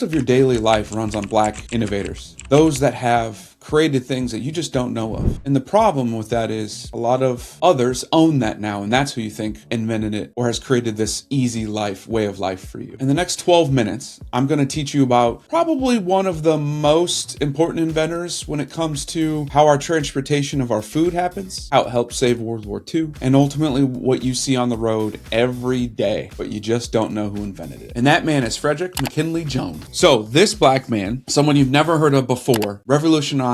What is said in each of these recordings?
of your daily life runs on black innovators, those that have created things that you just don't know of. And the problem with that is a lot of others own that now, and that's who you think invented it or has created this easy way of life for you. In the next 12 minutes, I'm going to teach you about probably one of the most important inventors when it comes to how our transportation of our food happens, how it helped save World War II, and ultimately what you see on the road every day, but you just don't know who invented it. And that man is Frederick McKinley Jones. So this black man, someone you've never heard of before, revolutionized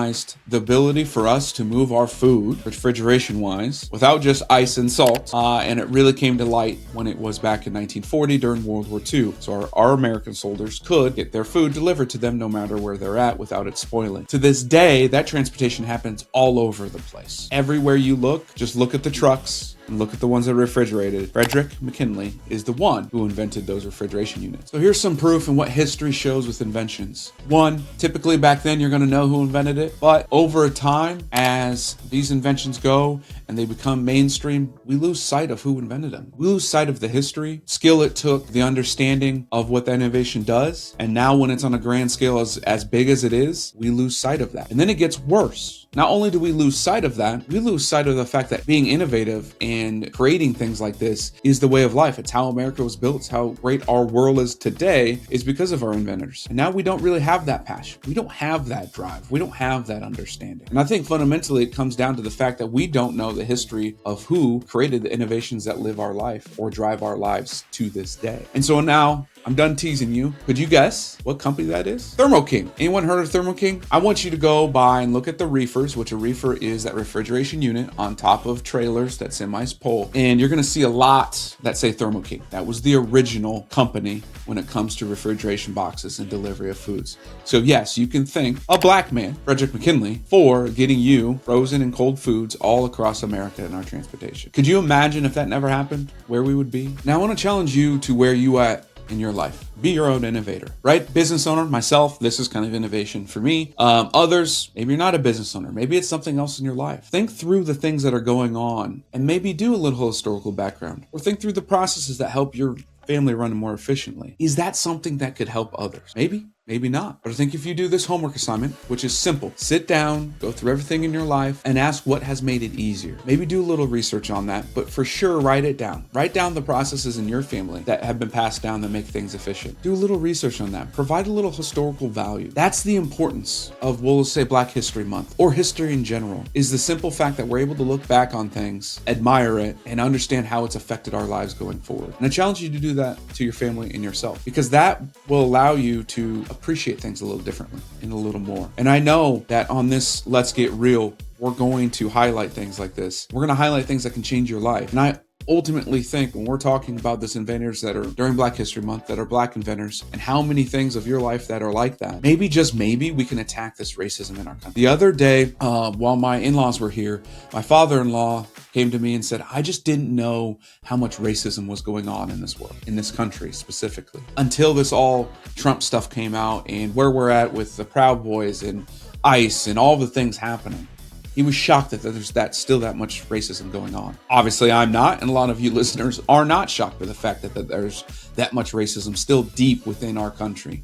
the ability for us to move our food, refrigeration wise, without just ice and salt. And it really came to light when it was back in 1940 during World War II. So our American soldiers could get their food delivered to them no matter where they're at without it spoiling. To this day, that transportation happens all over the place. Everywhere you look, just look at the trucks. And look at the ones that are refrigerated. Frederick McKinley is the one who invented those refrigeration units. So here's some proof and what history shows with inventions. One, typically back then you're going to know who invented it, but over time, as these inventions go and they become mainstream, we lose sight of who invented them. We lose sight of the history, skill it took, the understanding of what that innovation does. And now when it's on a grand scale as big as it is, we lose sight of that. And then it gets worse. Not only do we lose sight of that, we lose sight of the fact that being innovative and creating things like this is the way of life. It's how America was built. It's how great our world is today is because of our inventors. And now we don't really have that passion. We don't have that drive. We don't have that understanding. And I think fundamentally it comes down to the fact that we don't know the history of who created the innovations that live our life or drive our lives to this day. And so now I'm done teasing you. Could you guess what company that is? Thermo King. Anyone heard of Thermo King? I want you to go by and look at the reefers, which a reefer is that refrigeration unit on top of trailers that semis pull. And you're going to see a lot that say Thermo King. That was the original company when it comes to refrigeration boxes and delivery of foods. So yes, you can thank a black man, Frederick McKinley, for getting you frozen and cold foods all across America in our transportation. Could you imagine if that never happened, where we would be? Now I want to challenge you to where you at in your life. Be your own innovator, right? Business owner, myself, this is kind of innovation for me. Others, maybe you're not a business owner. Maybe it's something else in your life. Think through the things that are going on and maybe do a little historical background or think through the processes that help your family run more efficiently. Is that something that could help others? Maybe. Maybe not. But I think if you do this homework assignment, which is simple, sit down, go through everything in your life and ask what has made it easier. Maybe do a little research on that, but for sure, write it down. Write down the processes in your family that have been passed down that make things efficient. Do a little research on that. Provide a little historical value. That's the importance of, we'll say, Black History Month or history in general, is the simple fact that we're able to look back on things, admire it, and understand how it's affected our lives going forward. And I challenge you to do that to your family and yourself, because that will allow you to appreciate things a little differently and a little more. And I know that on this Let's Get Real, we're going to highlight things like this. We're going to highlight things that can change your life. And I ultimately think when we're talking about this inventors that are during Black History Month, that are Black inventors, and how many things of your life that are like that, maybe, just maybe, we can attack this racism in our country. The other day, while my in-laws were here, my father-in-law came to me and said, I just didn't know how much racism was going on in this world, in this country specifically, until this all Trump stuff came out and where we're at with the Proud Boys and ICE and all the things happening. He was shocked that there's still that much racism going on. Obviously, I'm not, and a lot of you listeners are not shocked by the fact that there's that much racism still deep within our country.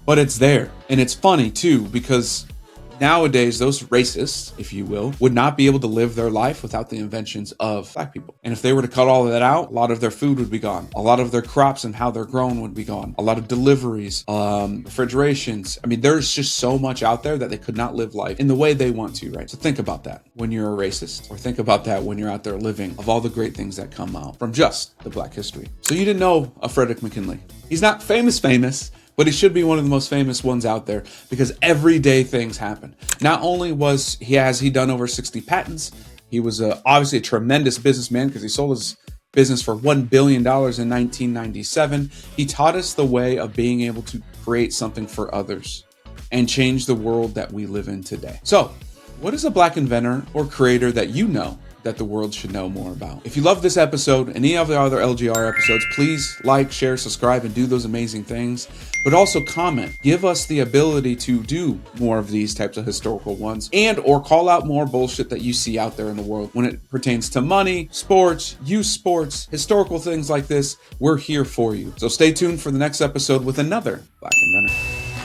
But it's there. And it's funny, too, because nowadays, those racists, if you will, would not be able to live their life without the inventions of Black people. And if they were to cut all of that out, a lot of their food would be gone. A lot of their crops and how they're grown would be gone. A lot of deliveries, refrigerations. I mean, there's just so much out there that they could not live life in the way they want to, right? So think about that when you're a racist, or think about that when you're out there living, of all the great things that come out from just the Black history. So you didn't know of Frederick McKinley. He's not famous, but he should be one of the most famous ones out there, because everyday things happen. Not only has he done over 60 patents, he was obviously a tremendous businessman, because he sold his business for $1 billion in 1997. He taught us the way of being able to create something for others and change the world that we live in today. So, what is a Black inventor or creator that you know that the world should know more about. If you love this episode and any of the other LGR episodes, please like, share, subscribe, and do those amazing things. But also comment. Give us the ability to do more of these types of historical ones, and or call out more bullshit that you see out there in the world when it pertains to money, sports, youth sports, historical things like this. We're here for you. So stay tuned for the next episode with another Black Inventor.